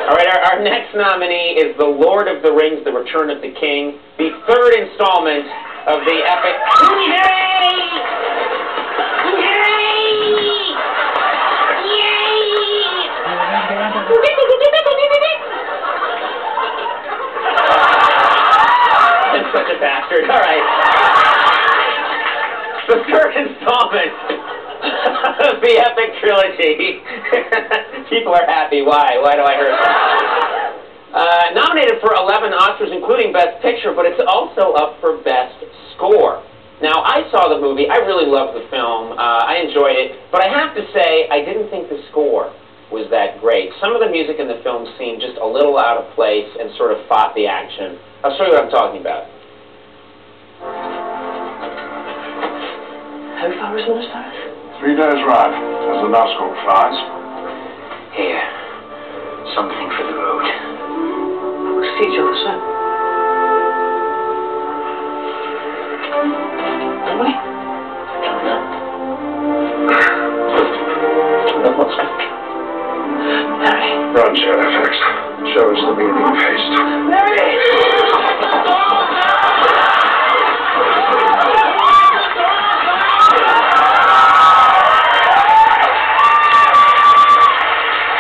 All right, our next nominee is The Lord of the Rings, The Return of the King, the third installment of the epic... I'm such a bastard. All right. The third installment of the epic trilogy. People are happy. Why? Why do I hurt them? Nominated for 11 Oscars, including Best Picture, but it's also up for Best Score. Now, I saw the movie. I really loved the film. I enjoyed it. But I have to say, I didn't think the score was that great. Some of the music in the film seemed just a little out of place and sort of fought the action. I'll show you what I'm talking about. How far is L.O.T.R? 3 days ride, as the Nazgul flies. Here, something for the road. We'll see each other soon. Will we? I don't know. But what's good? Harry. Run, Sheriff X. Show us the meaning of haste. Harry!